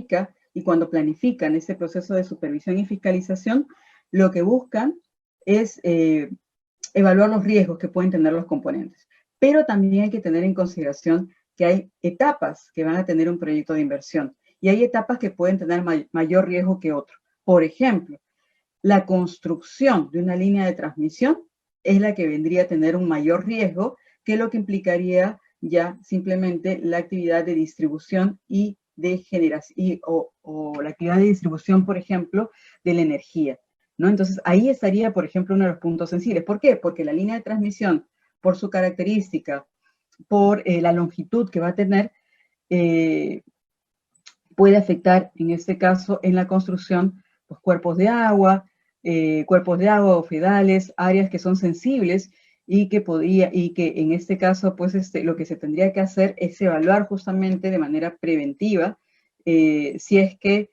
planifica, y cuando planifican ese proceso de supervisión y fiscalización, lo que buscan es evaluar los riesgos que pueden tener los componentes. Pero también hay que tener en consideración que hay etapas que van a tener un proyecto de inversión, y hay etapas que pueden tener mayor riesgo que otro. Por ejemplo, la construcción de una línea de transmisión es la que vendría a tener un mayor riesgo que lo que implicaría ya simplemente la actividad de distribución y de generación, o la actividad de distribución, por ejemplo, de la energía, ¿no? Entonces, ahí estaría, por ejemplo, uno de los puntos sensibles. ¿Por qué? Porque la línea de transmisión, por su característica, por la longitud que va a tener, puede afectar, en este caso, en la construcción, pues, cuerpos de agua o fedales, áreas que son sensibles y que en este caso, pues, lo que se tendría que hacer es evaluar justamente de manera preventiva si es que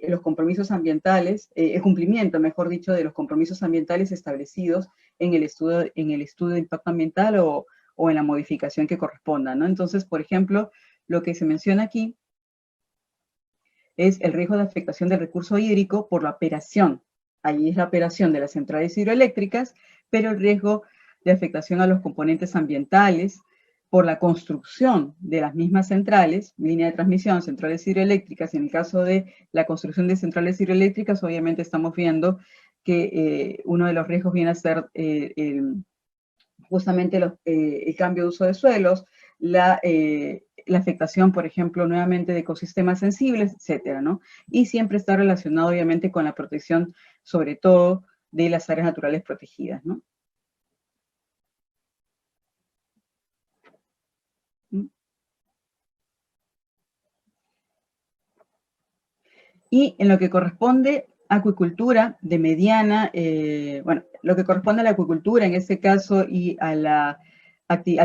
los compromisos ambientales, el cumplimiento, mejor dicho, de los compromisos ambientales establecidos en el estudio de impacto ambiental o en la modificación que corresponda, ¿no? Entonces, por ejemplo, lo que se menciona aquí es el riesgo de afectación del recurso hídrico por la operación. Ahí es la operación de las centrales hidroeléctricas, pero el riesgo de afectación a los componentes ambientales por la construcción de las mismas centrales, línea de transmisión, centrales hidroeléctricas. En el caso de la construcción de centrales hidroeléctricas, obviamente estamos viendo que uno de los riesgos viene a ser justamente el cambio de uso de suelos, la afectación, por ejemplo, nuevamente de ecosistemas sensibles, etcétera, ¿no? Y siempre está relacionado, obviamente, con la protección, sobre todo, de las áreas naturales protegidas, ¿no? Y en lo que corresponde a acuicultura de mediana, bueno, lo que corresponde a la acuicultura en este caso y al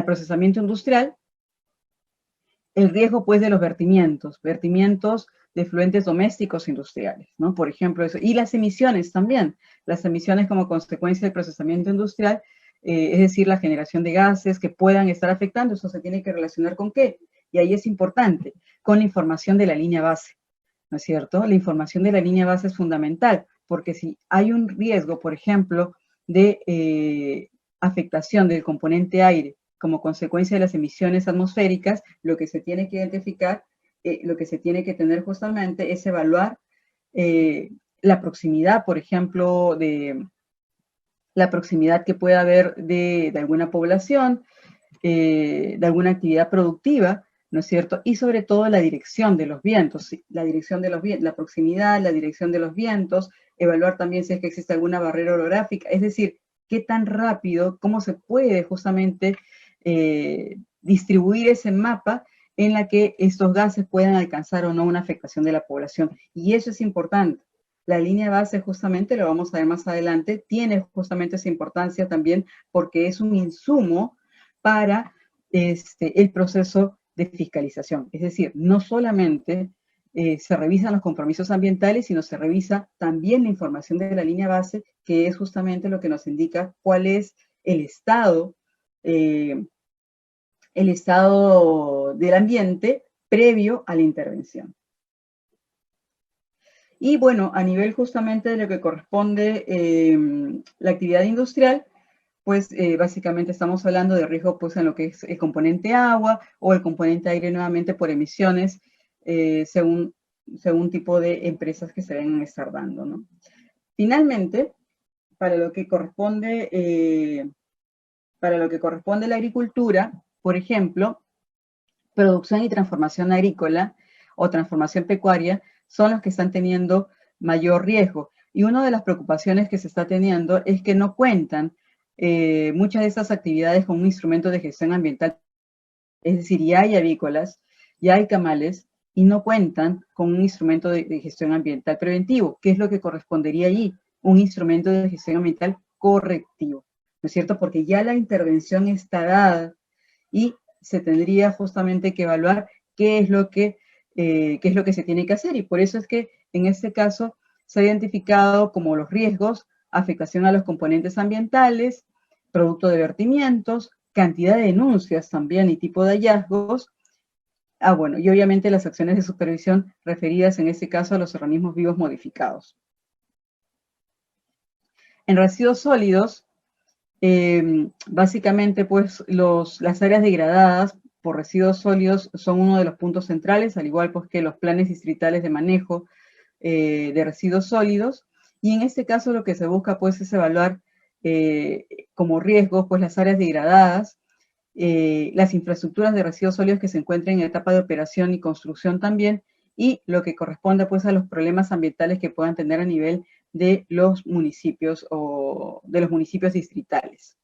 procesamiento industrial, el riesgo, pues, de los vertimientos de efluentes domésticos industriales, ¿no? Por ejemplo, eso. Y las emisiones también, las emisiones como consecuencia del procesamiento industrial, es decir, la generación de gases que puedan estar afectando, eso se tiene que relacionar ¿con qué? Y ahí es importante, con la información de la línea base, ¿no es cierto? La información de la línea base es fundamental, porque si hay un riesgo, por ejemplo, de afectación del componente aire como consecuencia de las emisiones atmosféricas, lo que se tiene que identificar, lo que se tiene que tener justamente es evaluar la proximidad, por ejemplo, la proximidad que pueda haber de alguna población, de alguna actividad productiva, ¿no es cierto? Y sobre todo la dirección de los vientos, la dirección de los vientos, la proximidad, la dirección de los vientos, evaluar también si es que existe alguna barrera orográfica, es decir, qué tan rápido, cómo se puede justamente distribuir ese mapa en la que estos gases puedan alcanzar o no una afectación de la población. Y eso es importante. La línea base, justamente, lo vamos a ver más adelante, tiene justamente esa importancia también porque es un insumo para el proceso de fiscalización. Es decir, no solamente se revisan los compromisos ambientales, sino se revisa también la información de la línea base, que es justamente lo que nos indica cuál es el estado del ambiente previo a la intervención. Y bueno, a nivel justamente de lo que corresponde la actividad industrial, pues básicamente estamos hablando de riesgo, pues, en lo que es el componente agua o el componente aire, nuevamente por emisiones, según tipo de empresas que se deben estar dando, ¿no? Finalmente, para lo que corresponde la agricultura, por ejemplo, producción y transformación agrícola o transformación pecuaria son los que están teniendo mayor riesgo. Y una de las preocupaciones que se está teniendo es que no cuentan muchas de estas actividades con un instrumento de gestión ambiental. Es decir, ya hay avícolas, ya hay camales y no cuentan con un instrumento de gestión ambiental preventivo. ¿Qué es lo que correspondería allí? Un instrumento de gestión ambiental correctivo, ¿no es cierto? Porque ya la intervención está dada y se tendría justamente que evaluar qué es lo que se tiene que hacer. Y por eso es que en este caso se ha identificado como los riesgos: afectación a los componentes ambientales, producto de vertimientos, cantidad de denuncias también y tipo de hallazgos, Bueno, y obviamente las acciones de supervisión referidas en este caso a los organismos vivos modificados. En residuos sólidos, básicamente, pues, las áreas degradadas por residuos sólidos son uno de los puntos centrales, al igual pues que los planes distritales de manejo de residuos sólidos. Y en este caso lo que se busca pues es evaluar como riesgos pues las áreas degradadas, las infraestructuras de residuos sólidos que se encuentran en etapa de operación y construcción también, y lo que corresponde pues a los problemas ambientales que puedan tener a nivel de los municipios o de los municipios distritales.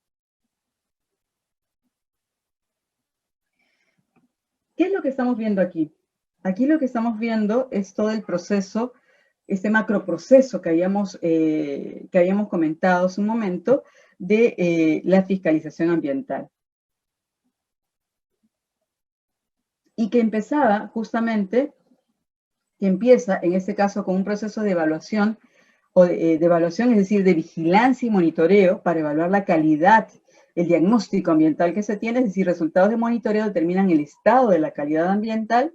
¿Qué es lo que estamos viendo aquí? Aquí lo que estamos viendo es todo el proceso, este macroproceso que habíamos comentado hace un momento de la fiscalización ambiental. Y que empezaba justamente, que empieza en este caso con un proceso de evaluación, es decir, de vigilancia y monitoreo para evaluar la calidad, el diagnóstico ambiental que se tiene, es decir, resultados de monitoreo determinan el estado de la calidad ambiental.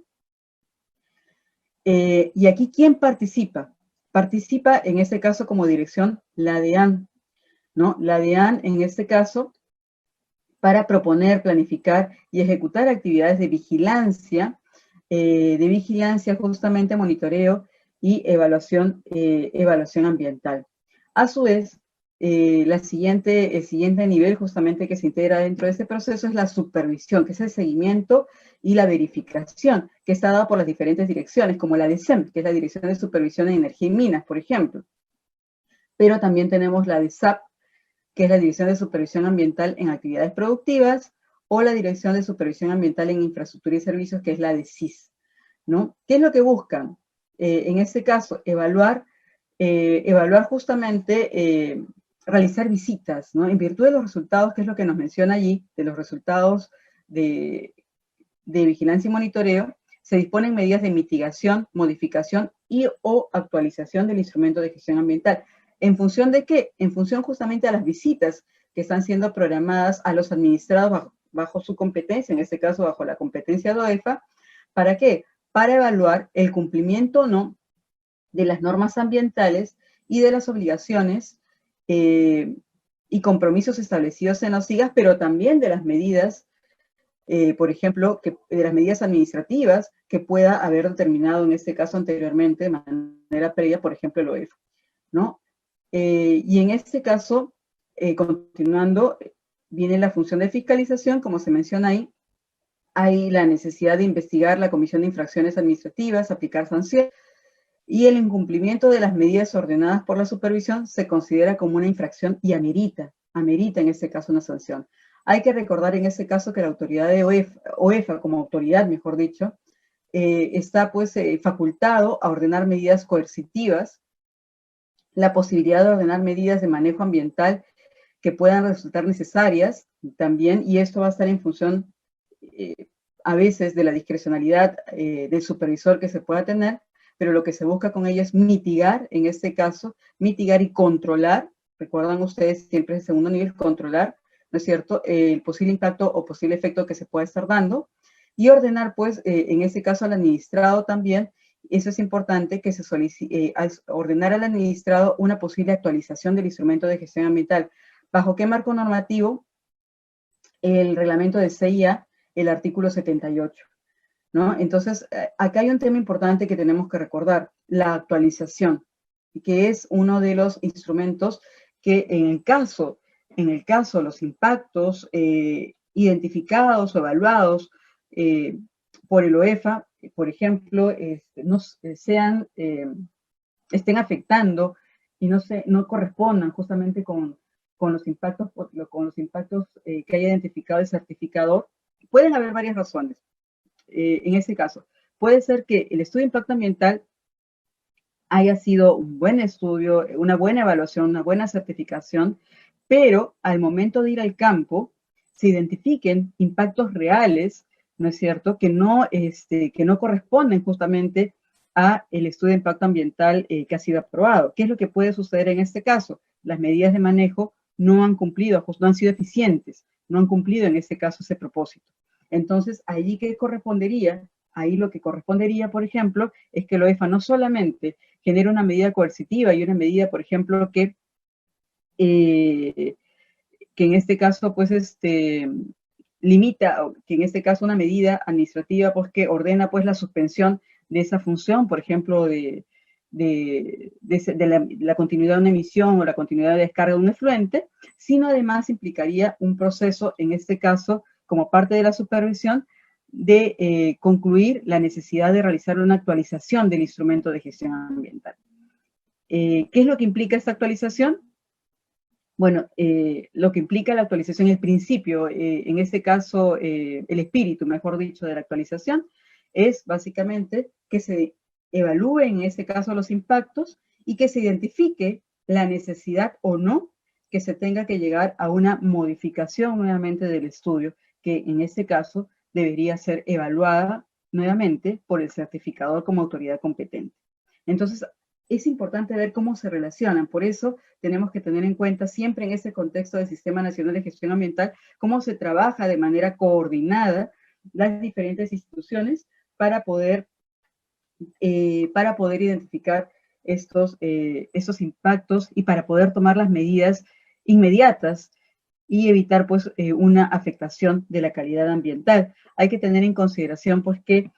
Y aquí, ¿quién participa? Participa en este caso como dirección la DEAN, ¿no? La DEAN en este caso para proponer, planificar y ejecutar actividades de vigilancia justamente monitoreo y evaluación ambiental. A su vez, el siguiente nivel justamente que se integra dentro de este proceso es la supervisión, que es el seguimiento y la verificación, que está dada por las diferentes direcciones, como la DESEM, que es la Dirección de Supervisión de Energía y Minas, por ejemplo. Pero también tenemos la DESAP, que es la Dirección de Supervisión Ambiental en Actividades Productivas, o la Dirección de Supervisión Ambiental en Infraestructura y Servicios, que es la DESIS, ¿no? ¿Qué es lo que buscan? En este caso, evaluar justamente, realizar visitas, ¿no? En virtud de los resultados, que es lo que nos menciona allí, de los resultados de vigilancia y monitoreo, se disponen medidas de mitigación, modificación y o actualización del instrumento de gestión ambiental. ¿En función de qué? En función justamente a las visitas que están siendo programadas a los administrados bajo su competencia, en este caso bajo la competencia de OEFA. ¿Para qué? Para evaluar el cumplimiento o no de las normas ambientales y de las obligaciones y compromisos establecidos en los SIGAS, pero también de las medidas, por ejemplo, de las medidas administrativas que pueda haber determinado en este caso anteriormente de manera previa, por ejemplo, el OEFA, ¿no? Y en este caso, continuando, viene la función de fiscalización, como se menciona ahí. Hay la necesidad de investigar la comisión de infracciones administrativas, aplicar sanciones, y el incumplimiento de las medidas ordenadas por la supervisión se considera como una infracción y amerita en este caso una sanción. Hay que recordar en este caso que la autoridad de OEFA como autoridad, mejor dicho, está pues facultado a ordenar medidas coercitivas, la posibilidad de ordenar medidas de manejo ambiental que puedan resultar necesarias también, y esto va a estar en función a veces de la discrecionalidad del supervisor que se pueda tener, pero lo que se busca con ella es mitigar, en este caso, mitigar y controlar, recuerdan ustedes siempre el segundo nivel, controlar, ¿no es cierto?, el posible impacto o posible efecto que se pueda estar dando, y ordenar, pues, en este caso al administrado también. Eso es importante, que se solicite, ordenar al administrado una posible actualización del instrumento de gestión ambiental. ¿Bajo qué marco normativo? El reglamento de CIA, el artículo 78, ¿no? Entonces, acá hay un tema importante que tenemos que recordar, la actualización, que es uno de los instrumentos que en el caso los impactos identificados o evaluados por el OEFA, por ejemplo, estén afectando y no correspondan justamente con los impactos que haya identificado el certificador, pueden haber varias razones. En este caso, puede ser que el estudio de impacto ambiental haya sido un buen estudio, una buena evaluación, una buena certificación, pero al momento de ir al campo se identifiquen impactos reales, ¿no es cierto?, que no corresponden justamente a el estudio de impacto ambiental que ha sido aprobado. ¿Qué es lo que puede suceder en este caso? Las medidas de manejo no han cumplido, no han sido eficientes, no han cumplido en este caso ese propósito. Entonces, allí, ¿qué correspondería? ahí lo que correspondería, por ejemplo, es que el OEFA no solamente genere una medida coercitiva y una medida, por ejemplo, que en este caso, pues, limita, que en este caso una medida administrativa, pues, que ordena, pues, la suspensión de esa función, por ejemplo, de la continuidad de una emisión o la continuidad de descarga de un efluente, sino además implicaría un proceso, en este caso, como parte de la supervisión, de concluir la necesidad de realizar una actualización del instrumento de gestión ambiental. ¿Qué es lo que implica esta actualización? Bueno, lo que implica la actualización, el principio, en este caso, el espíritu, mejor dicho, de la actualización, es básicamente que se evalúe en este caso los impactos y que se identifique la necesidad o no que se tenga que llegar a una modificación nuevamente del estudio, que en este caso debería ser evaluada nuevamente por el certificador como autoridad competente. Entonces, es importante ver cómo se relacionan. Por eso tenemos que tener en cuenta siempre en ese contexto del Sistema Nacional de Gestión Ambiental cómo se trabaja de manera coordinada las diferentes instituciones para poder identificar estos impactos y para poder tomar las medidas inmediatas y evitar pues una afectación de la calidad ambiental. Hay que tener en consideración pues que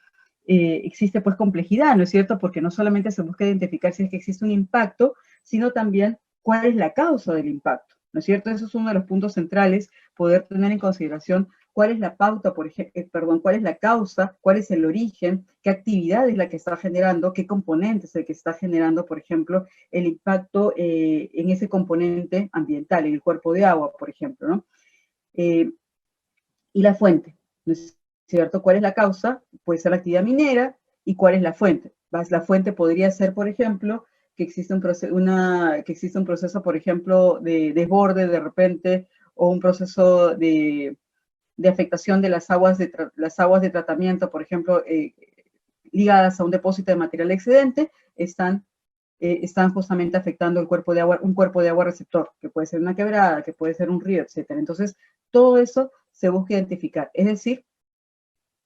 existe pues complejidad, ¿no es cierto? Porque no solamente se busca identificar si es que existe un impacto, sino también cuál es la causa del impacto, ¿no es cierto? Eso es uno de los puntos centrales, poder tener en consideración cuál es la pauta, cuál es la causa, cuál es el origen, qué actividad es la que está generando, qué componente es el que está generando, por ejemplo, el impacto en ese componente ambiental, en el cuerpo de agua, por ejemplo, ¿no? Y la fuente, ¿no es cierto? ¿Cuál es la causa? Puede ser la actividad minera, y cuál es la fuente. La fuente podría ser, por ejemplo, que existe un proceso, por ejemplo, de desborde de repente, o un proceso de afectación de las aguas de tratamiento, por ejemplo, ligadas a un depósito de material excedente, están justamente afectando un cuerpo de agua receptor, que puede ser una quebrada, que puede ser un río, etcétera. Entonces, todo eso se busca identificar. Es decir,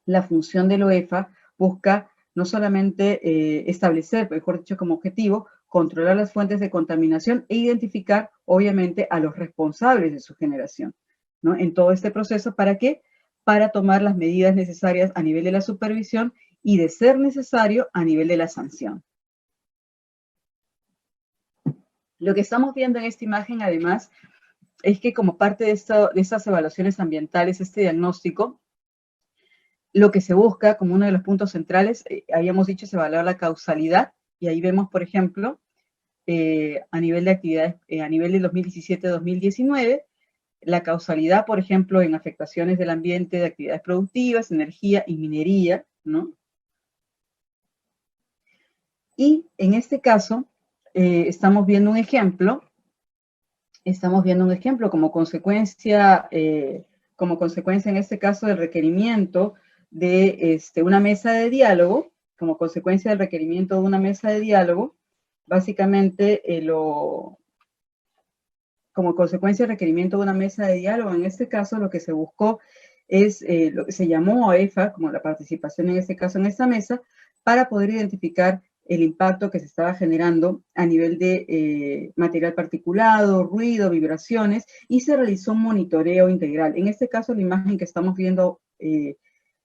la función del OEFA busca no solamente establecer, mejor dicho, como objetivo, controlar las fuentes de contaminación e identificar, obviamente, a los responsables de su generación, ¿no? En todo este proceso, ¿para qué? Para tomar las medidas necesarias a nivel de la supervisión y, de ser necesario, a nivel de la sanción. Lo que estamos viendo en esta imagen, además, es que como parte de estas evaluaciones ambientales, este diagnóstico, lo que se busca como uno de los puntos centrales, habíamos dicho, es evaluar la causalidad, y ahí vemos, por ejemplo, a nivel de actividades, a nivel de 2017-2019, la causalidad, por ejemplo, en afectaciones del ambiente de actividades productivas, energía y minería, ¿no? Y en este caso, estamos viendo un ejemplo como consecuencia en este caso del requerimiento de una mesa de diálogo, como consecuencia del requerimiento de una mesa de diálogo, básicamente como consecuencia del requerimiento de una mesa de diálogo, en este caso lo que se buscó es lo que se llamó a EFA, como la participación en este caso en esta mesa, para poder identificar el impacto que se estaba generando a nivel de material particulado, ruido, vibraciones, y se realizó un monitoreo integral. En este caso, la imagen que estamos viendo,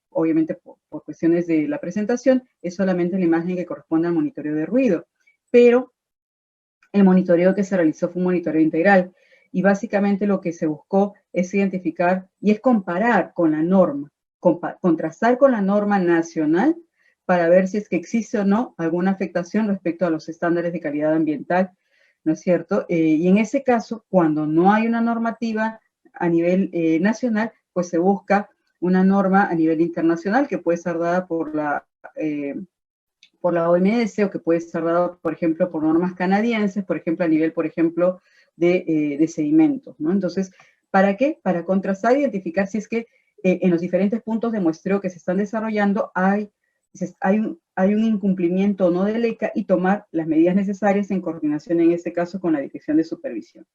obviamente por cuestiones de la presentación, es solamente la imagen que corresponde al monitoreo de ruido, pero el monitoreo que se realizó fue un monitoreo integral, y básicamente lo que se buscó es identificar y es comparar con la norma, contrastar con la norma nacional para ver si es que existe o no alguna afectación respecto a los estándares de calidad ambiental, ¿no es cierto? Y en ese caso, cuando no hay una normativa a nivel nacional, pues se busca una norma a nivel internacional que puede ser dada por la OMS, o que puede estar dado, por ejemplo, por normas canadienses, por ejemplo, a nivel, por ejemplo, de sedimentos, ¿no? Entonces, ¿para qué? Para contrastar e identificar si es que en los diferentes puntos de muestreo que se están desarrollando hay un incumplimiento o no de LECA, y tomar las medidas necesarias en coordinación, en este caso, con la Dirección de Supervisión.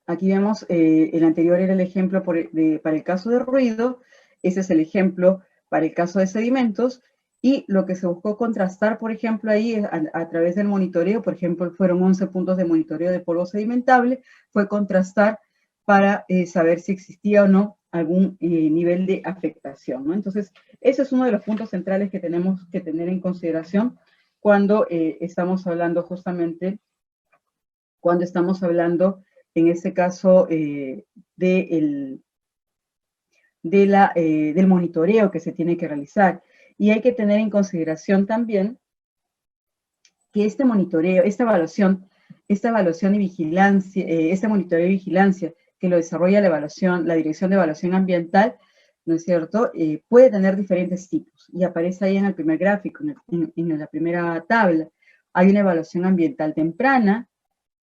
Aquí vemos, el anterior era el ejemplo para el caso de ruido. Ese es el ejemplo para el caso de sedimentos. Y lo que se buscó contrastar, por ejemplo, ahí a través del monitoreo, por ejemplo, fueron 11 puntos de monitoreo de polvo sedimentable, fue contrastar para saber si existía o no algún nivel de afectación, ¿no? Entonces, ese es uno de los puntos centrales que tenemos que tener en consideración cuando estamos hablando justamente, en este caso, del monitoreo que se tiene que realizar. Y hay que tener en consideración también que este monitoreo, esta evaluación y vigilancia, este monitoreo y vigilancia que lo desarrolla la Dirección de Evaluación Ambiental, ¿no es cierto?, puede tener diferentes tipos. Y aparece ahí en el primer gráfico, en la primera tabla. Hay una evaluación ambiental temprana,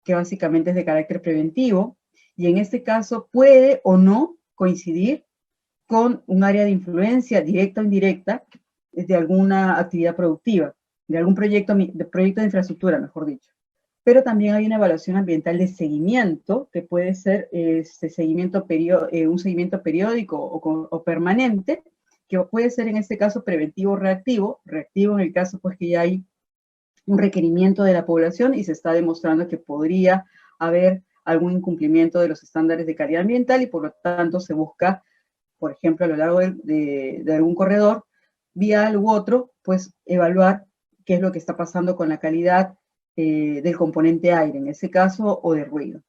que básicamente es de carácter preventivo, y en este caso puede o no coincidir con un área de influencia directa o indirecta de alguna actividad productiva, de algún proyecto de infraestructura, mejor dicho. Pero también hay una evaluación ambiental de seguimiento, que puede ser un seguimiento periódico o permanente, que puede ser en este caso preventivo o reactivo. Reactivo en el caso pues que ya hay un requerimiento de la población y se está demostrando que podría haber algún incumplimiento de los estándares de calidad ambiental y por lo tanto se busca, por ejemplo, a lo largo de algún corredor vial u otro, pues evaluar qué es lo que está pasando con la calidad del componente aire, en ese caso, o de ruido.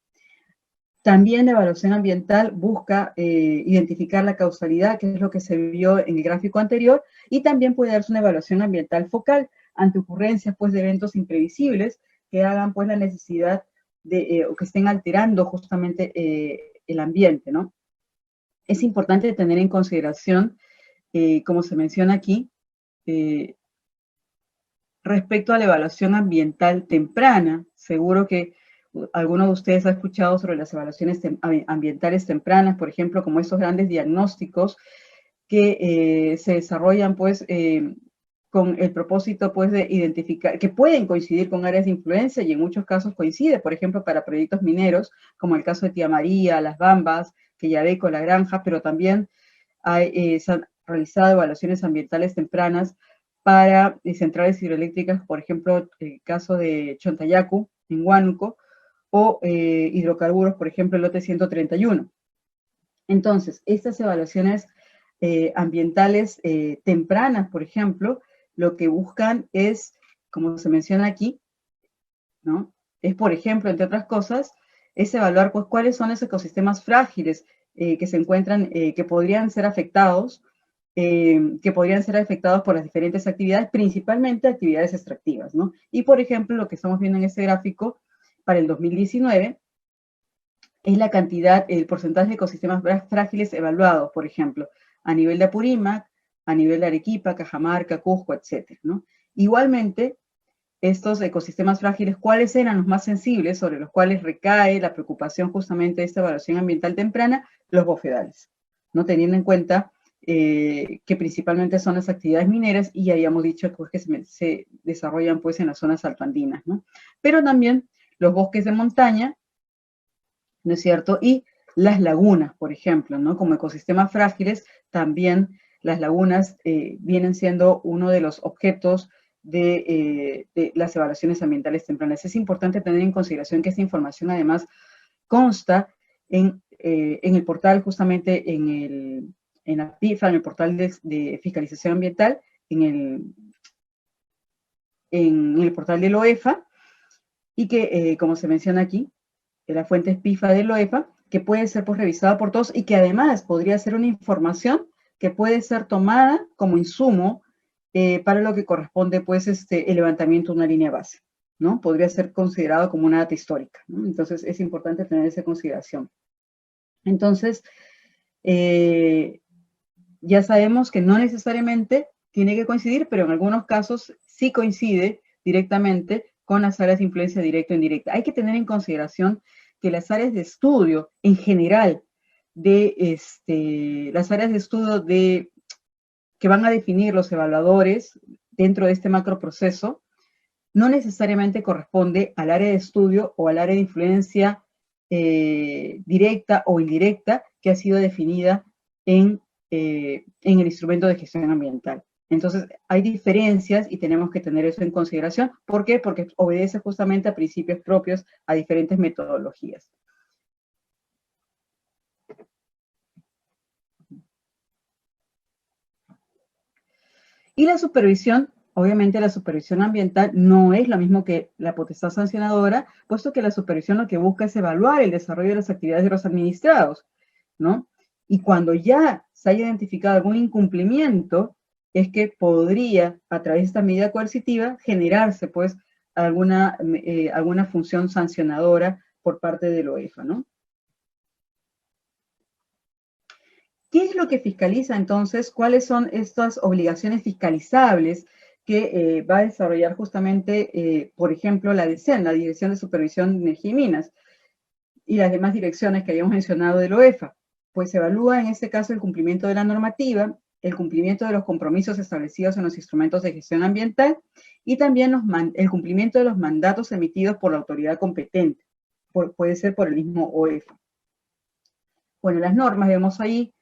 También la evaluación ambiental busca identificar la causalidad, que es lo que se vio en el gráfico anterior, y también puede darse una evaluación ambiental focal ante ocurrencias pues, de eventos imprevisibles que hagan pues, la necesidad o que estén alterando justamente el ambiente, ¿no? Es importante tener en consideración, como se menciona aquí, respecto a la evaluación ambiental temprana. Seguro que alguno de ustedes ha escuchado sobre las evaluaciones ambientales tempranas, por ejemplo, como estos grandes diagnósticos que se desarrollan, pues, con el propósito, pues, de identificar, que pueden coincidir con áreas de influencia y en muchos casos coincide, por ejemplo, para proyectos mineros, como el caso de Tía María, Las Bambas, Quellaveco, La Granja, pero también se han realizado evaluaciones ambientales tempranas para centrales hidroeléctricas, por ejemplo, el caso de Chontayacu, en Huánuco, o hidrocarburos, por ejemplo, el lote 131. Entonces, estas evaluaciones ambientales tempranas, por ejemplo, lo que buscan es, como se menciona aquí, ¿no? Es, por ejemplo, entre otras cosas, es evaluar pues, cuáles son esos ecosistemas frágiles que se encuentran, que podrían ser afectados por las diferentes actividades, principalmente actividades extractivas, ¿no? Y, por ejemplo, lo que estamos viendo en este gráfico para el 2019 es la cantidad, el porcentaje de ecosistemas frágiles evaluados, por ejemplo, a nivel de Apurímac, a nivel de Arequipa, Cajamarca, Cusco, etcétera, ¿no? Igualmente, estos ecosistemas frágiles, ¿cuáles eran los más sensibles sobre los cuales recae la preocupación justamente de esta evaluación ambiental temprana? Los bofedales, ¿no? Teniendo en cuenta que principalmente son las actividades mineras y ya habíamos dicho pues, que se desarrollan pues, en las zonas altoandinas, ¿no? Pero también los bosques de montaña, ¿no es cierto? Y las lagunas, por ejemplo, ¿no? Como ecosistemas frágiles, también las lagunas vienen siendo uno de los objetos de las evaluaciones ambientales tempranas. Es importante tener en consideración que esta información además consta en el portal, justamente en la PIFA, en el portal de fiscalización ambiental, en el portal de la OEFA, y que, como se menciona aquí, la fuente es PIFA de la OEFA, que puede ser pues, revisada por todos y que además podría ser una información que puede ser tomada como insumo para lo que corresponde pues, el levantamiento de una línea base, ¿no? Podría ser considerado como una data histórica, ¿no? Entonces es importante tener esa consideración. Entonces, ya sabemos que no necesariamente tiene que coincidir, pero en algunos casos sí coincide directamente con las áreas de influencia directa o indirecta. Hay que tener en consideración que las áreas de estudio en general, las áreas de estudio que van a definir los evaluadores dentro de este macroproceso, no necesariamente corresponde al área de estudio o al área de influencia directa o indirecta que ha sido definida en en el instrumento de gestión ambiental. Entonces, hay diferencias y tenemos que tener eso en consideración. ¿Por qué? Porque obedece justamente a principios propios, a diferentes metodologías. Y la supervisión, obviamente la supervisión ambiental no es lo mismo que la potestad sancionadora, puesto que la supervisión lo que busca es evaluar el desarrollo de las actividades de los administrados, ¿no? Y cuando ya se haya identificado algún incumplimiento, es que podría, a través de esta medida coercitiva, generarse, pues, alguna función sancionadora por parte del OEFA, ¿no? ¿Qué es lo que fiscaliza entonces? ¿Cuáles son estas obligaciones fiscalizables que va a desarrollar justamente, por ejemplo, la DICEN, la Dirección de Supervisión de Energía y Minas, y las demás direcciones que habíamos mencionado del OEFA? Pues se evalúa en este caso el cumplimiento de la normativa, el cumplimiento de los compromisos establecidos en los instrumentos de gestión ambiental y también el cumplimiento de los mandatos emitidos por la autoridad competente, puede ser por el mismo OEFA. Bueno, las normas vemos ahí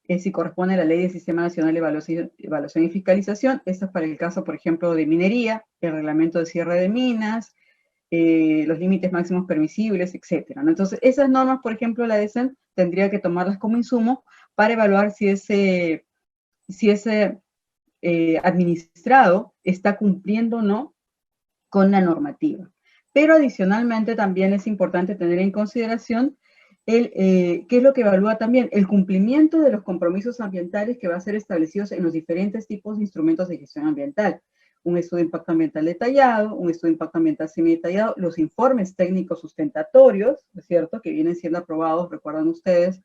si corresponde a la Ley del Sistema Nacional de Evaluación y Fiscalización. Esto es para el caso, por ejemplo, de minería, el reglamento de cierre de minas, los límites máximos permisibles, etcétera, ¿no? Entonces, esas normas, por ejemplo, la DECEN tendría que tomarlas como insumo para evaluar si ese administrado está cumpliendo o no con la normativa. Pero adicionalmente también es importante tener en consideración qué es lo que evalúa también el cumplimiento de los compromisos ambientales que va a ser establecidos en los diferentes tipos de instrumentos de gestión ambiental. Un estudio de impacto ambiental detallado, un estudio de impacto ambiental semidetallado, los informes técnicos sustentatorios, ¿no es cierto?, que vienen siendo aprobados, recuerdan ustedes,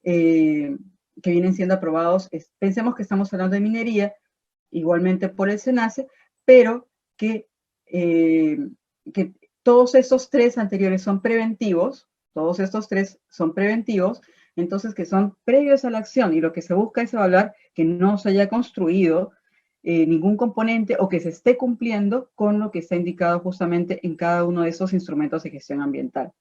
que vienen siendo aprobados, pensemos que estamos hablando de minería, igualmente por el SENACE, pero que todos estos tres anteriores son preventivos, todos estos tres son preventivos, entonces que son previos a la acción, y lo que se busca es evaluar que no se haya construido ningún componente o que se esté cumpliendo con lo que está indicado justamente en cada uno de esos instrumentos de gestión ambiental.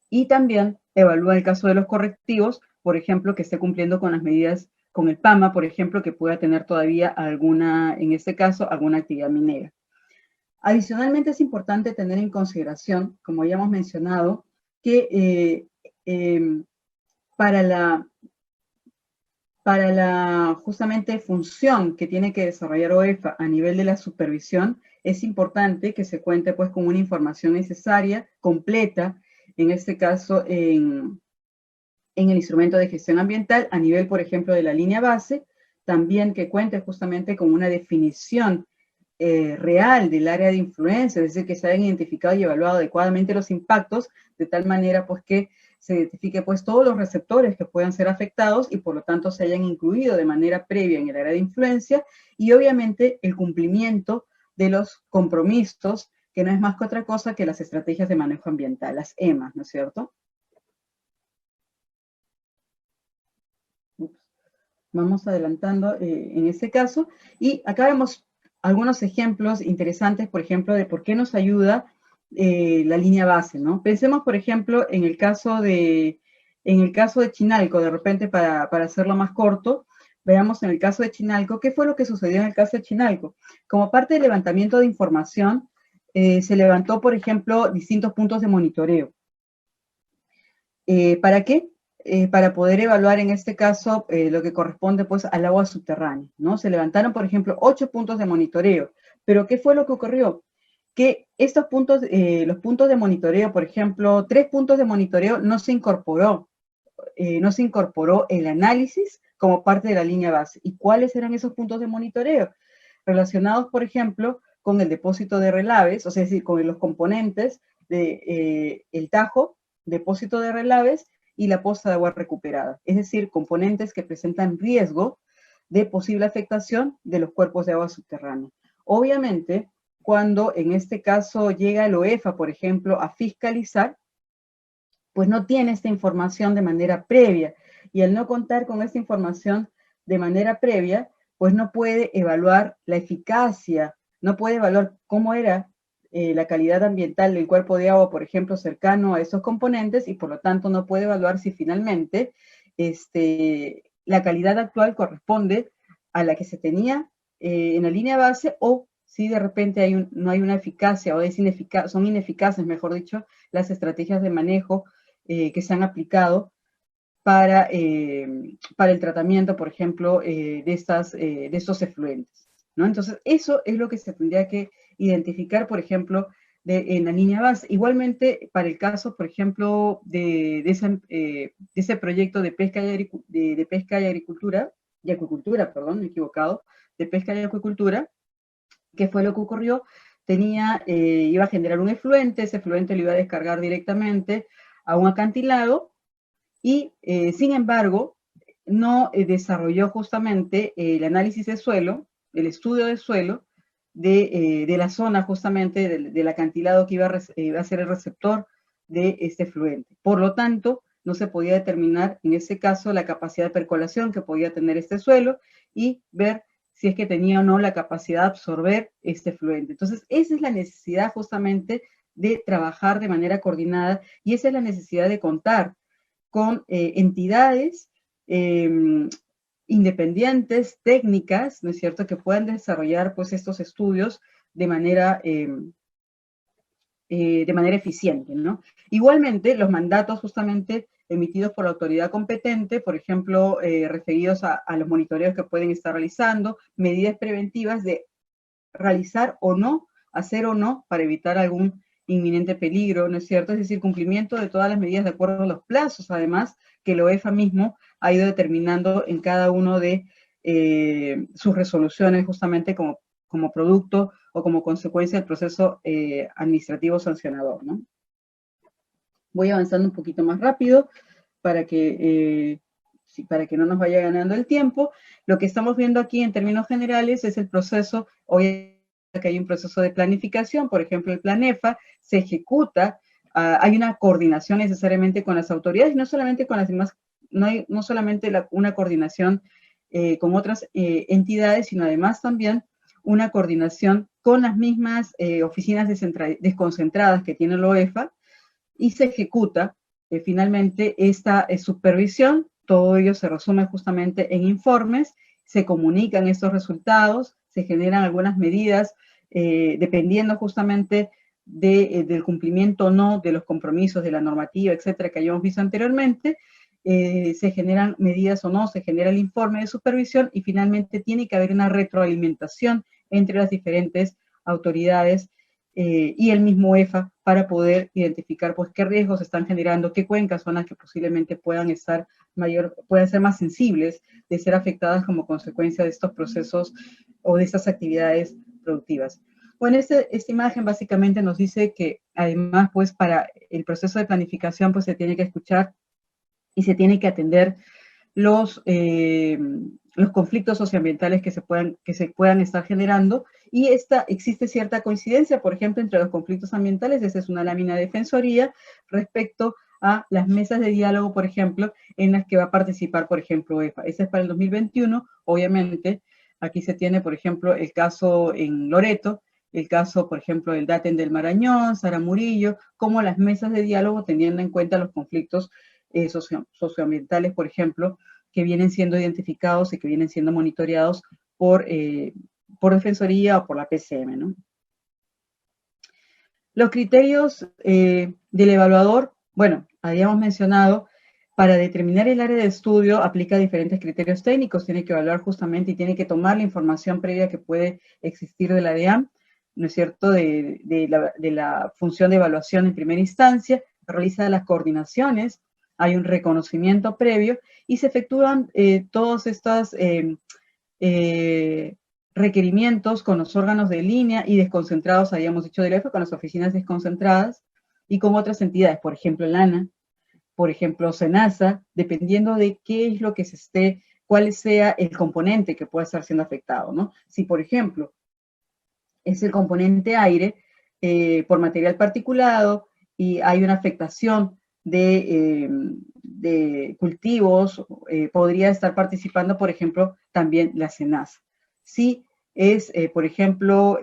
Y también evalúa el caso de los correctivos, por ejemplo, que esté cumpliendo con las medidas, con el PAMA, por ejemplo, que pueda tener todavía alguna, en este caso, alguna actividad minera. Adicionalmente es importante tener en consideración, como ya hemos mencionado, que para la justamente función que tiene que desarrollar OEFA a nivel de la supervisión, es importante que se cuente pues con una información necesaria, completa, en este caso en el instrumento de gestión ambiental, a nivel, por ejemplo, de la línea base, también que cuente justamente con una definición real del área de influencia, es decir, que se hayan identificado y evaluado adecuadamente los impactos, de tal manera pues que se identifique pues todos los receptores que puedan ser afectados y por lo tanto se hayan incluido de manera previa en el área de influencia, y obviamente el cumplimiento de los compromisos, que no es más que otra cosa que las estrategias de manejo ambiental, las EMA, ¿no es cierto? Vamos adelantando en este caso, y acá vemos algunos ejemplos interesantes, por ejemplo, de por qué nos ayuda la línea base, ¿no? Pensemos, por ejemplo, en el caso de Chinalco, de repente para hacerlo más corto, veamos en el caso de Chinalco, ¿qué fue lo que sucedió en el caso de Chinalco? Como parte del levantamiento de información, se levantó, por ejemplo, distintos puntos de monitoreo. ¿Para qué? Para poder evaluar en este caso lo que corresponde pues al agua subterránea, ¿no? Se levantaron, por ejemplo, 8 puntos de monitoreo, pero ¿qué fue lo que ocurrió? Que estos puntos, los puntos de monitoreo, por ejemplo, 3 puntos de monitoreo no se incorporó el análisis como parte de la línea base. ¿Y cuáles eran esos puntos de monitoreo? Relacionados, por ejemplo, con el depósito de relaves, o sea, es decir, con los componentes de el tajo, depósito de relaves y la poza de agua recuperada. Es decir, componentes que presentan riesgo de posible afectación de los cuerpos de agua subterránea. Obviamente, cuando en este caso llega el OEFA, por ejemplo, a fiscalizar, pues no tiene esta información de manera previa. Y al no contar con esta información de manera previa, pues no puede evaluar la eficacia, no puede evaluar cómo era la calidad ambiental del cuerpo de agua, por ejemplo, cercano a esos componentes, y por lo tanto no puede evaluar si finalmente la calidad actual corresponde a la que se tenía en la línea base, o si de repente no hay una eficacia, o son ineficaces, mejor dicho, las estrategias de manejo que se han aplicado para el tratamiento, por ejemplo, de estos efluentes, ¿no? Entonces, eso es lo que se tendría que identificar, por ejemplo, en la línea base. Igualmente, para el caso, por ejemplo, de ese proyecto de pesca de pesca y agricultura, y acuicultura, perdón, me he equivocado, de pesca y acuicultura, ¿qué fue lo que ocurrió? Iba a generar un efluente, ese efluente lo iba a descargar directamente a un acantilado, y sin embargo, no desarrolló justamente el análisis de suelo, el estudio de suelo, de la zona justamente del acantilado que iba a ser el receptor de este efluente. Por lo tanto, no se podía determinar en ese caso la capacidad de percolación que podía tener este suelo y ver si es que tenía o no la capacidad de absorber este efluente. Entonces, esa es la necesidad justamente de trabajar de manera coordinada, y esa es la necesidad de contar con entidades independientes, técnicas, ¿no es cierto?, que puedan desarrollar pues estos estudios de manera eficiente, ¿no? Igualmente, los mandatos justamente emitidos por la autoridad competente, por ejemplo, referidos a los monitoreos que pueden estar realizando, medidas preventivas de realizar o no, hacer o no, para evitar algún inminente peligro, ¿no es cierto? Es decir, cumplimiento de todas las medidas de acuerdo a los plazos, además, que la OEFA mismo ha ido determinando en cada uno de sus resoluciones, justamente como producto o como consecuencia del proceso administrativo sancionador, ¿no? Voy avanzando un poquito más rápido para que no nos vaya ganando el tiempo. Lo que estamos viendo aquí en términos generales es el proceso, hoy que hay un proceso de planificación, por ejemplo, el PLANEFA se ejecuta, hay una coordinación necesariamente con las autoridades, no solamente con las demás, no solamente una coordinación con otras entidades, sino además también una coordinación con las mismas oficinas desconcentradas que tiene la OEFA, y se ejecuta finalmente esta supervisión. Todo ello se resume justamente en informes, se comunican estos resultados, se generan algunas medidas dependiendo justamente del cumplimiento o no de los compromisos de la normativa, etcétera, que hayamos visto anteriormente. Se generan medidas o no, se genera el informe de supervisión, y finalmente tiene que haber una retroalimentación entre las diferentes autoridades y el mismo EFA para poder identificar pues qué riesgos están generando, qué cuencas son las que posiblemente puedan ser más sensibles de ser afectadas como consecuencia de estos procesos o de estas actividades productivas. Bueno, esta imagen básicamente nos dice que además pues para el proceso de planificación pues se tiene que escuchar y se tiene que atender los conflictos socioambientales que se puedan estar generando, y existe cierta coincidencia, por ejemplo, entre los conflictos ambientales. Esa es una lámina de defensoría respecto a las mesas de diálogo, por ejemplo, en las que va a participar, por ejemplo, EFA. Esa es para el 2021, obviamente. Aquí se tiene, por ejemplo, el caso en Loreto, el caso, por ejemplo, del Daten del Marañón, Sara Murillo, como las mesas de diálogo teniendo en cuenta los conflictos socioambientales, por ejemplo, que vienen siendo identificados y que vienen siendo monitoreados por Defensoría o por la PCM, ¿no? Los criterios del evaluador, bueno, habíamos mencionado, para determinar el área de estudio aplica diferentes criterios técnicos, tiene que evaluar justamente y tiene que tomar la información previa que puede existir de la DEAM, ¿no es cierto?, de la función de evaluación en primera instancia, realiza las coordinaciones, hay un reconocimiento previo y se efectúan todos estos requerimientos con los órganos de línea y desconcentrados, habíamos dicho del EFA, con las oficinas desconcentradas y con otras entidades, por ejemplo, LANA, por ejemplo, SENASA, dependiendo de qué es lo que cuál sea el componente que pueda estar siendo afectado, ¿no? Si, por ejemplo, es el componente aire por material particulado y hay una afectación de cultivos, podría estar participando, por ejemplo, también la SENASA. Si es, por ejemplo,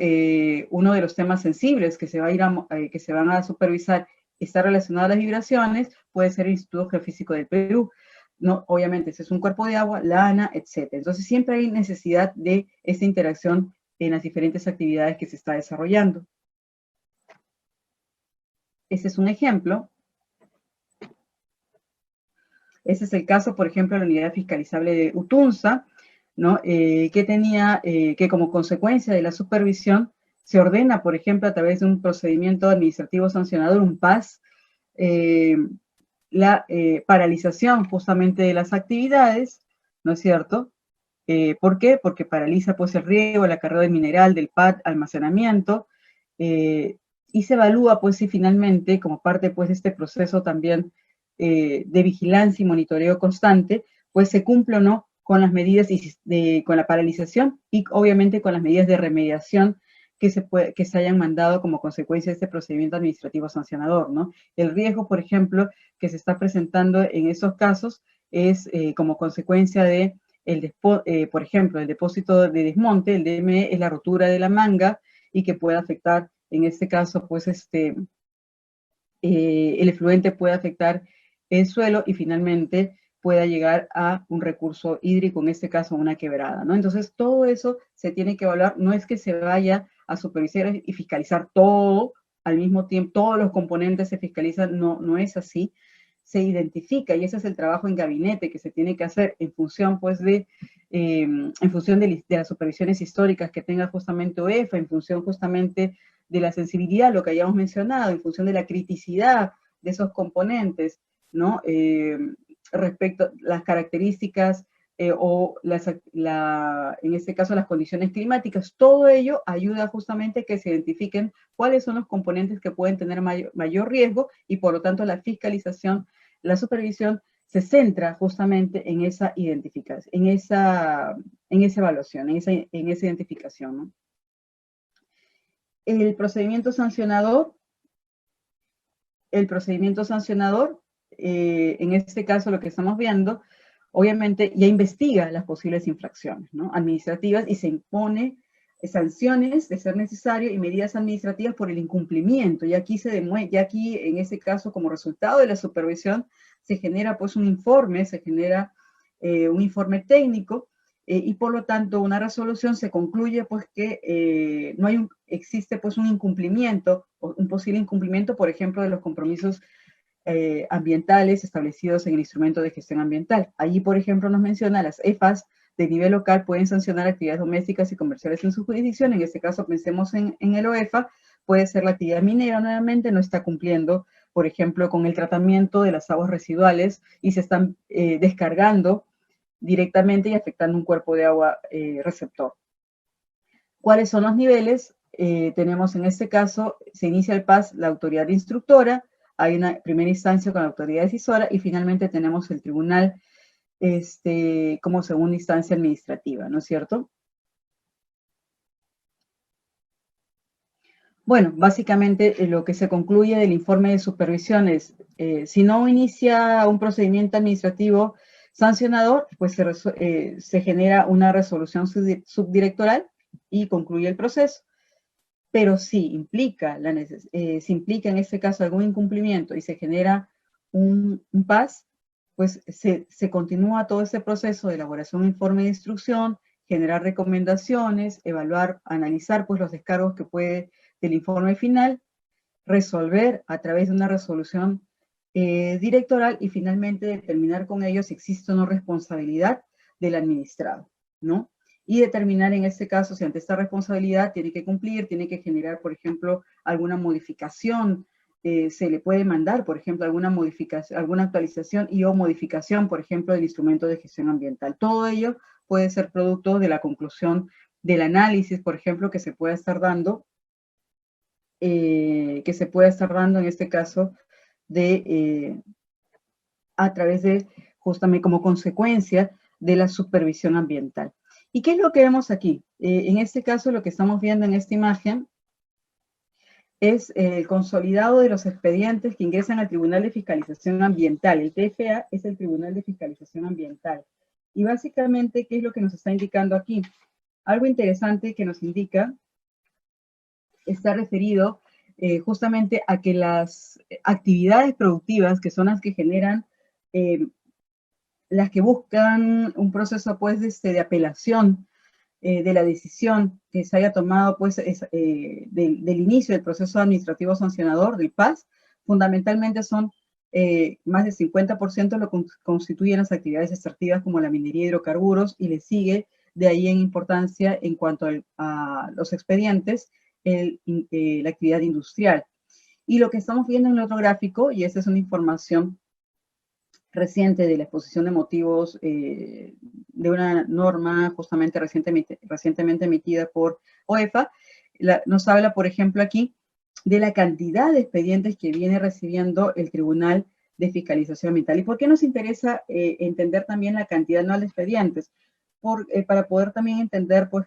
uno de los temas sensibles que se van a supervisar está relacionado a las vibraciones, puede ser el Instituto Geofísico del Perú. ¿no? Obviamente, ese es un cuerpo de agua, la ANA, etc. Entonces, siempre hay necesidad de esta interacción en las diferentes actividades que se está desarrollando. Ese es un ejemplo. Ese es el caso, por ejemplo, de la unidad fiscalizable de Utunza, ¿no? Que tenía, que como consecuencia de la supervisión, se ordena, por ejemplo, a través de un procedimiento administrativo sancionador, un PAS, la paralización justamente de las actividades, ¿no es cierto? ¿Por qué? Porque paraliza pues el riego, el acarreo de mineral, del PAD, almacenamiento, y se evalúa pues si finalmente, como parte pues de este proceso también de vigilancia y monitoreo constante, pues se cumple o no con las medidas con la paralización y obviamente con las medidas de remediación que se hayan mandado como consecuencia de este procedimiento administrativo sancionador, ¿no? El riesgo, por ejemplo, que se está presentando en esos casos es como consecuencia de por ejemplo, el depósito de desmonte, el DME, es la rotura de la manga y que puede afectar, en este caso, pues el efluente puede afectar el suelo y finalmente pueda llegar a un recurso hídrico, en este caso una quebrada, ¿no? Entonces, todo eso se tiene que evaluar, no es que se vaya a supervisar y fiscalizar todo al mismo tiempo, todos los componentes se fiscalizan, no, no es así, se identifica y ese es el trabajo en gabinete que se tiene que hacer en función, pues, en función de las supervisiones históricas que tenga justamente OEFA, en función justamente de la sensibilidad, lo que hayamos mencionado, en función de la criticidad de esos componentes, ¿no? Respecto a las características en este caso las condiciones climáticas, todo ello ayuda justamente a que se identifiquen cuáles son los componentes que pueden tener mayor riesgo y por lo tanto la fiscalización, la supervisión se centra justamente en esa identificación, en esa evaluación, en esa identificación, ¿no? El procedimiento sancionador, en este caso lo que estamos viendo, obviamente ya investiga las posibles infracciones, ¿no? Administrativas y se impone sanciones de ser necesario y medidas administrativas por el incumplimiento. Y aquí en ese caso, como resultado de la supervisión, se genera pues un informe, un informe técnico y por lo tanto una resolución se concluye pues que existe pues un incumplimiento, o un posible incumplimiento, por ejemplo, de los compromisos ambientales establecidos en el instrumento de gestión ambiental. Allí, por ejemplo, nos menciona las EFAS de nivel local pueden sancionar actividades domésticas y comerciales en su jurisdicción. En este caso, pensemos en el OEFA, puede ser la actividad minera nuevamente, no está cumpliendo, por ejemplo, con el tratamiento de las aguas residuales y se están descargando directamente y afectando un cuerpo de agua receptor. ¿Cuáles son los niveles? Tenemos en este caso, se inicia el PAS, la autoridad instructora, hay una primera instancia con la autoridad decisora y finalmente tenemos el tribunal como segunda instancia administrativa, ¿no es cierto? Bueno, básicamente lo que se concluye del informe de supervisión es, si no inicia un procedimiento administrativo sancionador, pues se genera una resolución subdirectoral y concluye el proceso. Pero si implica, si implica en este caso algún incumplimiento y se genera un PAS, pues se continúa todo ese proceso de elaboración de informe de instrucción, generar recomendaciones, evaluar, analizar pues los descargos que puede del informe final, resolver a través de una resolución directoral y finalmente determinar con ellos si existe o no responsabilidad del administrado, ¿no? Y determinar en este caso si ante esta responsabilidad tiene que cumplir, tiene que generar, por ejemplo, alguna modificación, se le puede mandar, por ejemplo, alguna modificación, alguna actualización y o modificación, por ejemplo, del instrumento de gestión ambiental. Todo ello puede ser producto de la conclusión del análisis, por ejemplo, que se pueda estar dando en este caso a través de justamente como consecuencia de la supervisión ambiental. ¿Y qué es lo que vemos aquí? En este caso, lo que estamos viendo en esta imagen es el consolidado de los expedientes que ingresan al Tribunal de Fiscalización Ambiental. El TFA es el Tribunal de Fiscalización Ambiental. Y básicamente, ¿qué es lo que nos está indicando aquí? Algo interesante que nos indica está referido justamente a que las actividades productivas, que son las que generan las que buscan un proceso pues de apelación de la decisión que se haya tomado pues del inicio del proceso administrativo sancionador del PAS, fundamentalmente son más del 50% lo constituyen las actividades extractivas como la minería de hidrocarburos, y le sigue de ahí en importancia en cuanto a los expedientes la actividad industrial. Y lo que estamos viendo en el otro gráfico, y esta es una información reciente de la exposición de motivos de una norma justamente recientemente emitida por OEFA, nos habla, por ejemplo, aquí de la cantidad de expedientes que viene recibiendo el Tribunal de Fiscalización Ambiental. ¿Y por qué nos interesa entender también la cantidad anual de expedientes? Para poder también entender pues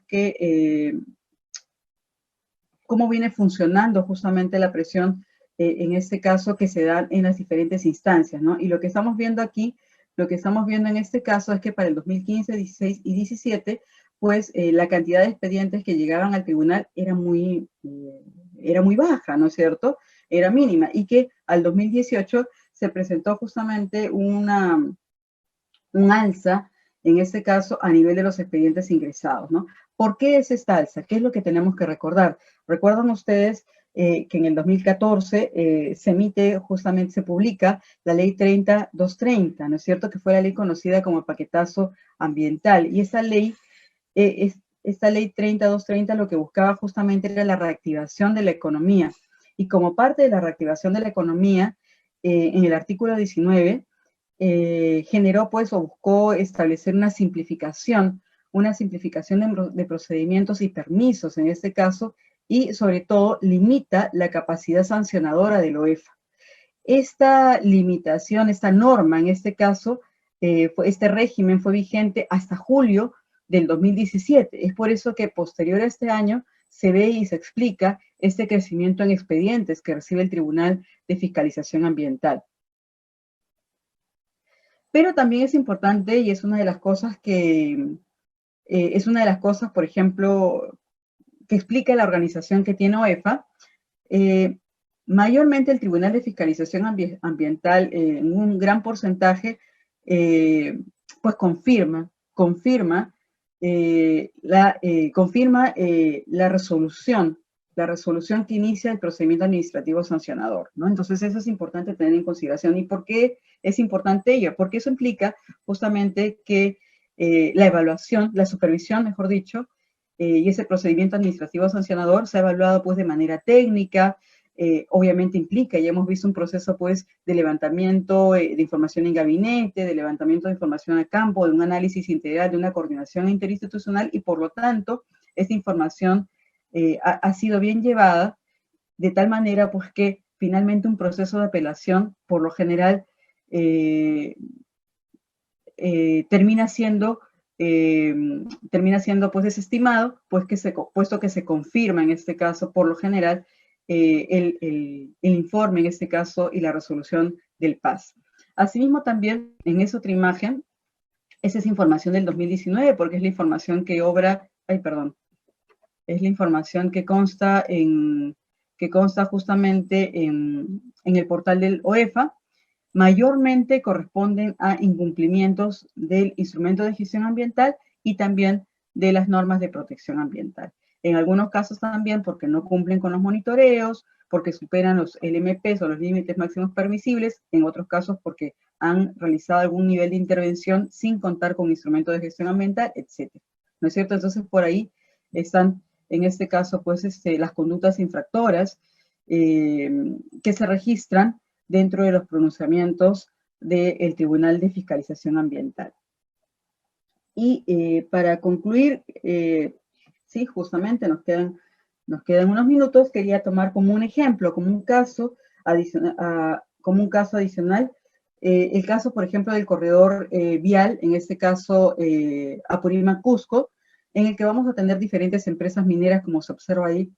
cómo viene funcionando justamente la presión en este caso que se da en las diferentes instancias, ¿no? Y lo que estamos viendo aquí, lo que estamos viendo en este caso es que para el 2015, 16 y 17, pues la cantidad de expedientes que llegaban al tribunal era muy baja, ¿no es cierto? Era mínima, y que al 2018 se presentó justamente un alza, en este caso, a nivel de los expedientes ingresados, ¿no? ¿Por qué es esta alza? ¿Qué es lo que tenemos que recordar? Recuerdan ustedes que en el 2014 se emite, justamente se publica la ley 30-230, ¿no es cierto? Que fue la ley conocida como el paquetazo ambiental. Y esa ley, esta ley 30-230 lo que buscaba justamente era la reactivación de la economía. Y como parte de la reactivación de la economía, en el artículo 19, generó pues o buscó establecer una simplificación de procedimientos y permisos en este caso, y sobre todo limita la capacidad sancionadora del OEFA. Esta limitación, esta norma en este caso, este régimen fue vigente hasta julio del 2017. Es por eso que posterior a este año se ve y se explica este crecimiento en expedientes que recibe el Tribunal de Fiscalización Ambiental. Pero también es importante, y es una de las cosas por ejemplo, que explica la organización que tiene OEFA. Mayormente el Tribunal de Fiscalización Ambiental, en un gran porcentaje, pues confirma la resolución que inicia el procedimiento administrativo sancionador, ¿no? Entonces eso es importante tener en consideración. ¿Y por qué es importante ello? Porque eso implica justamente que la evaluación, la supervisión, mejor dicho, y ese procedimiento administrativo sancionador se ha evaluado pues de manera técnica. Obviamente implica, ya hemos visto un proceso pues de levantamiento de información en gabinete, de levantamiento de información a campo, de un análisis integral, de una coordinación interinstitucional, y por lo tanto esta información ha sido bien llevada de tal manera pues que finalmente un proceso de apelación por lo general termina siendo pues desestimado, puesto que se confirma en este caso por lo general el informe en este caso y la resolución del PAS. Asimismo también en esa otra imagen, esa es información del 2019 porque es la información que es la información que consta justamente en el portal del OEFA. Mayormente corresponden a incumplimientos del instrumento de gestión ambiental y también de las normas de protección ambiental. En algunos casos también porque no cumplen con los monitoreos, porque superan los LMPs o los límites máximos permisibles, en otros casos porque han realizado algún nivel de intervención sin contar con instrumento de gestión ambiental, etc. ¿No es cierto? Entonces por ahí están, en este caso, pues las conductas infractoras que se registran dentro de los pronunciamientos del Tribunal de Fiscalización Ambiental. Y para concluir, sí, justamente nos quedan unos minutos, quería tomar como un ejemplo, como un caso adicional, el caso, por ejemplo, del corredor vial, en este caso Apurímac-Cusco, en el que vamos a tener diferentes empresas mineras, como se observa ahí,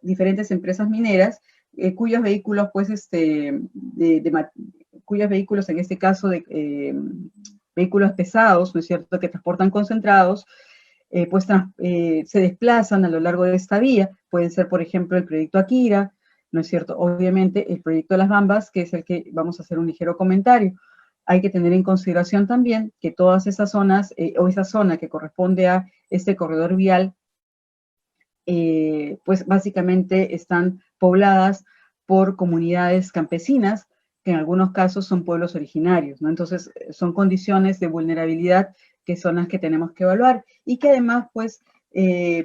diferentes empresas mineras, cuyos vehículos, pues, cuyos vehículos, en este caso, vehículos pesados, ¿no es cierto?, que transportan concentrados, pues se desplazan a lo largo de esta vía. Pueden ser, por ejemplo, el proyecto Akira, ¿no es cierto? Obviamente el proyecto de las Bambas, que es el que vamos a hacer un ligero comentario. Hay que tener en consideración también que todas esas zonas, o esa zona que corresponde a este corredor vial, pues básicamente están pobladas por comunidades campesinas, que en algunos casos son pueblos originarios, ¿no? Entonces, son condiciones de vulnerabilidad que son las que tenemos que evaluar y que además, pues,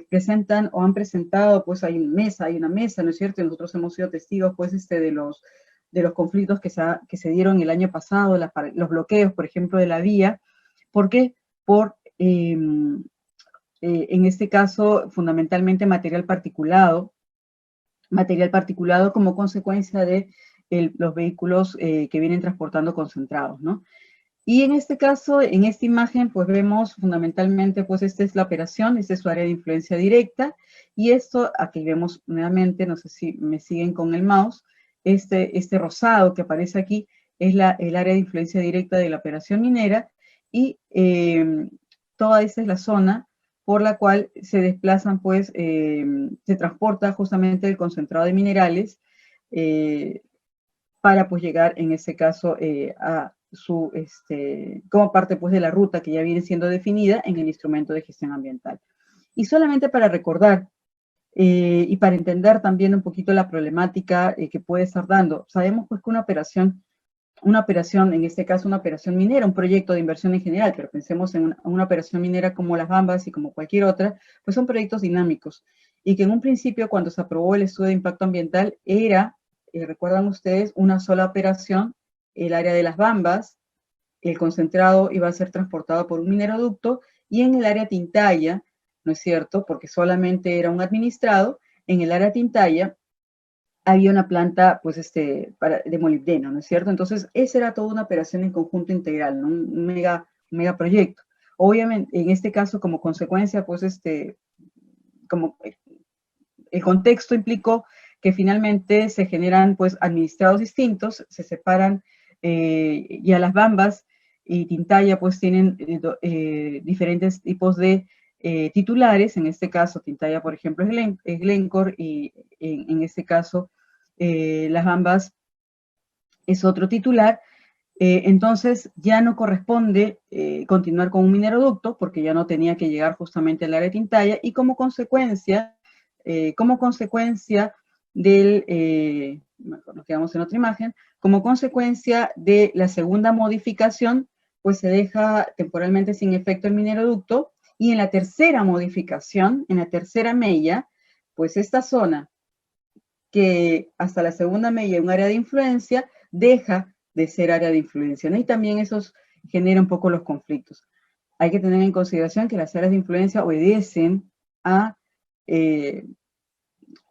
presentan o han presentado, pues hay una mesa, ¿no es cierto? Y nosotros hemos sido testigos, pues, de los conflictos que se dieron el año pasado, los bloqueos, por ejemplo, de la vía. ¿Por qué? Por en este caso, fundamentalmente material particulado como consecuencia de los vehículos que vienen transportando concentrados, ¿no? Y en este caso, en esta imagen, pues vemos fundamentalmente, pues esta es la operación, esta es su área de influencia directa, y esto, aquí vemos nuevamente, no sé si me siguen con el mouse, este rosado que aparece aquí es el área de influencia directa de la operación minera, y toda esta es la zona por la cual se desplazan, pues, se transporta justamente el concentrado de minerales para, pues, llegar, en este caso, a su, como parte, pues, de la ruta que ya viene siendo definida en el instrumento de gestión ambiental. Y solamente para recordar y para entender también un poquito la problemática que puede estar dando, sabemos, pues, que una operación, en este caso una operación minera, un proyecto de inversión en general, pero pensemos en una operación minera como las Bambas y como cualquier otra, pues son proyectos dinámicos. Y que en un principio, cuando se aprobó el estudio de impacto ambiental, era, recuerdan ustedes, una sola operación, el área de las Bambas, el concentrado iba a ser transportado por un mineroducto, y en el área Tintaya, ¿no es cierto? Porque solamente era un administrado, en el área Tintaya había una planta, pues, de molibdeno, ¿no es cierto? Entonces, esa era toda una operación en conjunto integral, ¿no? Un mega proyecto. Obviamente, en este caso, como consecuencia, pues, como el contexto implicó que finalmente se generan, pues, administrados distintos, se separan, ya las Bambas y Tintaya, pues, tienen diferentes tipos de titulares. En este caso, Tintaya, por ejemplo, es Glencore, y en este caso, las Bambas es otro titular. Entonces, ya no corresponde continuar con un mineroducto, porque ya no tenía que llegar justamente al área de Tintaya, y como consecuencia del, nos quedamos en otra imagen, como consecuencia de la segunda modificación, pues se deja temporalmente sin efecto el mineroducto, y en la tercera modificación, en la tercera mella, pues esta zona, que hasta la segunda mella es un área de influencia, deja de ser área de influencia, ¿no? Y también eso genera un poco los conflictos. Hay que tener en consideración que las áreas de influencia obedecen eh,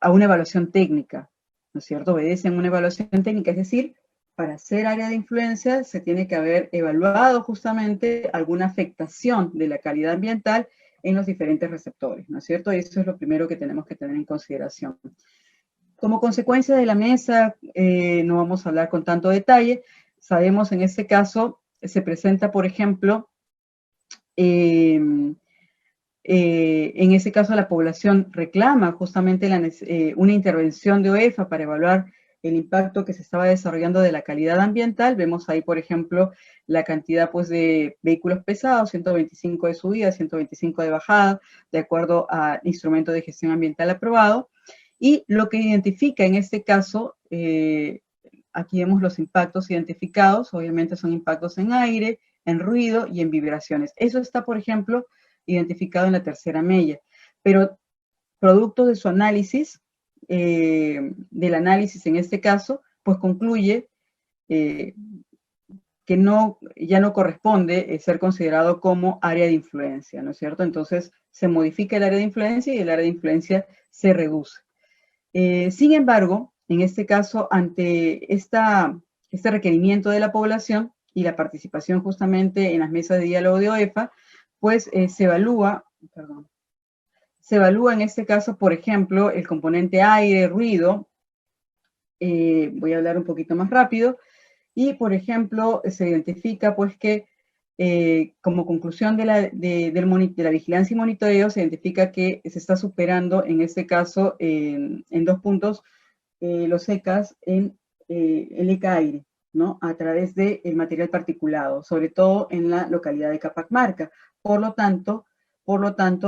a una evaluación técnica, ¿no es cierto? Obedecen a una evaluación técnica, es decir, para ser área de influencia se tiene que haber evaluado justamente alguna afectación de la calidad ambiental en los diferentes receptores, ¿no es cierto? Y eso es lo primero que tenemos que tener en consideración. Como consecuencia de la mesa, no vamos a hablar con tanto detalle. Sabemos, en este caso, se presenta, por ejemplo, en ese caso la población reclama justamente una intervención de OEFA para evaluar el impacto que se estaba desarrollando de la calidad ambiental. Vemos ahí, por ejemplo, la cantidad, pues, de vehículos pesados, 125 de subida, 125 de bajada, de acuerdo al instrumento de gestión ambiental aprobado. Y lo que identifica en este caso, aquí vemos los impactos identificados, obviamente son impactos en aire, en ruido y en vibraciones. Eso está, por ejemplo, identificado en la tercera mella, pero producto de su análisis, del análisis en este caso, pues concluye que ya no corresponde ser considerado como área de influencia, ¿no es cierto? Entonces se modifica el área de influencia y el área de influencia se reduce. Sin embargo, en este caso, ante este requerimiento de la población y la participación justamente en las mesas de diálogo de OEFA, pues se evalúa en este caso, por ejemplo, el componente aire, ruido. Voy a hablar un poquito más rápido. Y, por ejemplo, se identifica, pues, que como conclusión de la vigilancia y monitoreo, se identifica que se está superando, en este caso, en 2 puntos, los ECAs en el ECA-Aire, ¿no? A través del material particulado, sobre todo en la localidad de Capacmarca. Por lo tanto,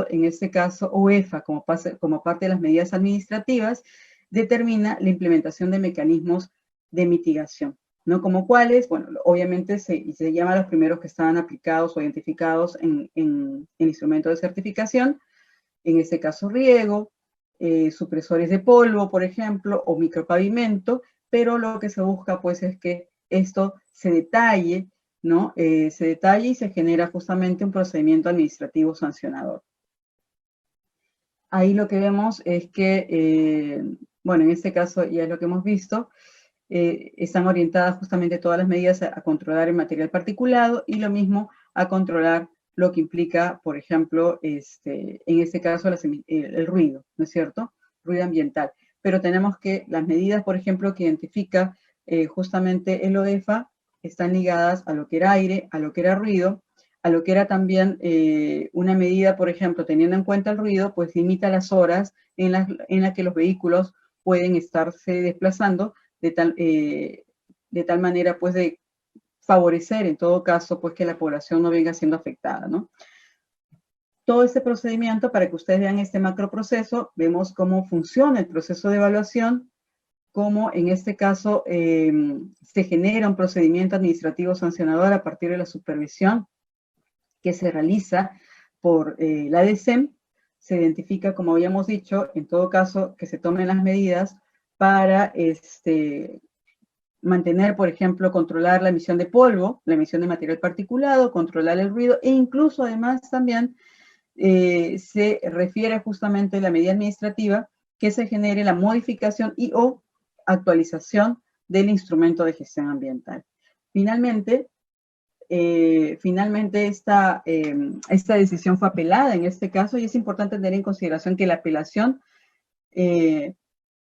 en este caso, OEFA, como parte de las medidas administrativas, determina la implementación de mecanismos de mitigación, ¿no? Como cuáles, bueno, obviamente se llama a los primeros que estaban aplicados o identificados en el instrumento de certificación, en este caso riego, supresores de polvo, por ejemplo, o micropavimento, pero lo que se busca pues es que esto se detalle, ¿no? Se detalle y se genera justamente un procedimiento administrativo sancionador. Ahí lo que vemos es que, bueno, en este caso ya es lo que hemos visto, están orientadas justamente todas las medidas a controlar el material particulado y lo mismo a controlar lo que implica, por ejemplo, en este caso el ruido, ¿no es cierto? Ruido ambiental. Pero tenemos que las medidas, por ejemplo, que identifica justamente el OEFA, están ligadas a lo que era aire, a lo que era ruido, a lo que era también una medida, por ejemplo, teniendo en cuenta el ruido, pues limita las horas en las que los vehículos pueden estarse desplazando de tal manera, pues, de favorecer, en todo caso, pues, que la población no venga siendo afectada, ¿no? Todo este procedimiento, para que ustedes vean este macroproceso, vemos cómo funciona el proceso de evaluación, cómo en este caso se genera un procedimiento administrativo sancionador a partir de la supervisión que se realiza por la DECEM. Se identifica, como habíamos dicho, en todo caso, que se tomen las medidas para mantener, por ejemplo, controlar la emisión de polvo, la emisión de material particulado, controlar el ruido e incluso además también se refiere justamente a la medida administrativa que se genere la modificación y o actualización del instrumento de gestión ambiental. Finalmente, esta decisión fue apelada en este caso y es importante tener en consideración que la apelación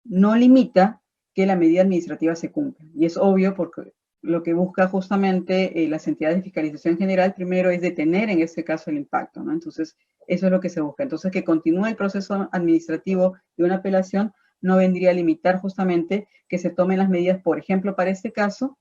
no limita que la medida administrativa se cumpla. Y es obvio porque lo que busca justamente las entidades de fiscalización general primero es detener en este caso el impacto, ¿no? Entonces, eso es lo que se busca. Entonces, que continúe el proceso administrativo de una apelación no vendría a limitar justamente que se tomen las medidas, por ejemplo, para este caso,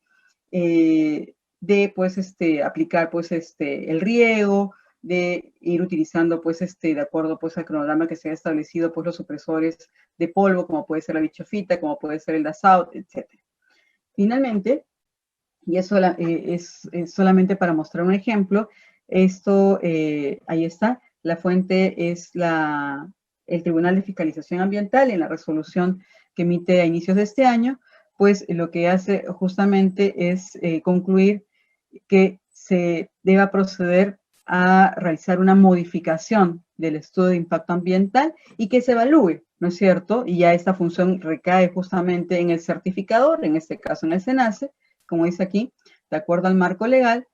de pues aplicar pues el riego, de ir utilizando pues de acuerdo pues al cronograma que se ha establecido pues los supresores de polvo, como puede ser la bichofita, como puede ser el Dassault, etc. Finalmente, y eso es solamente para mostrar un ejemplo, esto, ahí está, la fuente es el Tribunal de Fiscalización Ambiental en la resolución que emite a inicios de este año, pues lo que hace justamente es concluir que se deba proceder a realizar una modificación del estudio de impacto ambiental y que se evalúe, ¿no es cierto? Y ya esta función recae justamente en el certificador, en este caso en el SENACE, como dice aquí, de acuerdo al marco legal,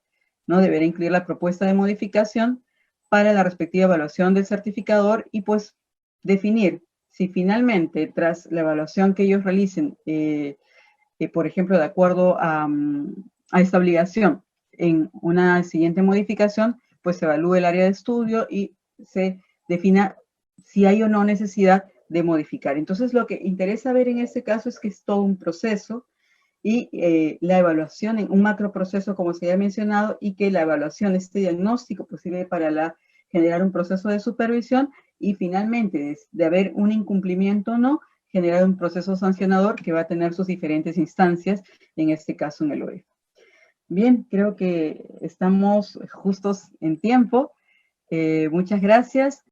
¿no? Deberá incluir la propuesta de modificación para la respectiva evaluación del certificador y pues definir si finalmente tras la evaluación que ellos realicen, por ejemplo, de acuerdo a esta obligación, en una siguiente modificación, pues se evalúe el área de estudio y se defina si hay o no necesidad de modificar. Entonces, lo que interesa ver en este caso es que es todo un proceso y la evaluación en un macroproceso, como se ha mencionado, y que la evaluación, este diagnóstico, pues sirve para generar un proceso de supervisión y finalmente, de haber un incumplimiento o no, generar un proceso sancionador que va a tener sus diferentes instancias, en este caso en el OEFA. Bien, creo que estamos justos en tiempo. Muchas gracias.